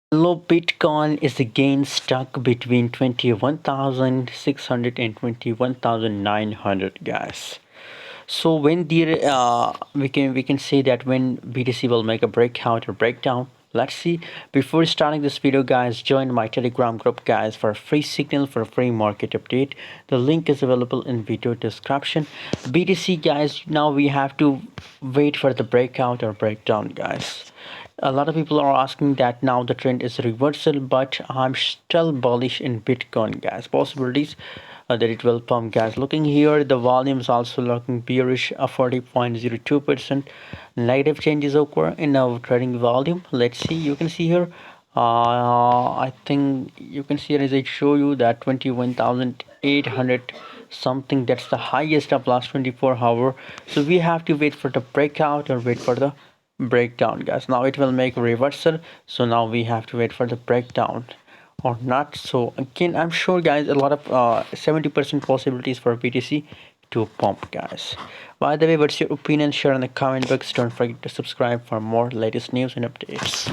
Hello, Bitcoin is again stuck between 21,600 and 21,900, guys. So when we can say that when BTC will make a breakout or breakdown. Let's see. Before starting this video, guys, join my Telegram group, guys, for a free signal for a free market update. The link is available in video description. BTC, guys, now we have to wait for the breakout or breakdown, guys. A lot of people are asking that now the trend is reversal, but I'm still bullish in Bitcoin, guys. Possibilities that it will pump, guys. Looking here, the volume is also looking bearish, 40.02%. Negative changes occur in our trading volume. Let's see. You can see here. I think you can see it as I show you that 21,800 something. That's the highest of last 24 hour. So we have to wait for the breakout or wait for the breakdown, guys. Now it will make a reversal, so now we have to wait for the breakdown or not. So again, I'm sure, guys, a lot of 70% possibilities for BTC to pump, guys. By the way, what's your opinion? Share in the comment box. Don't forget to subscribe for more latest news and updates.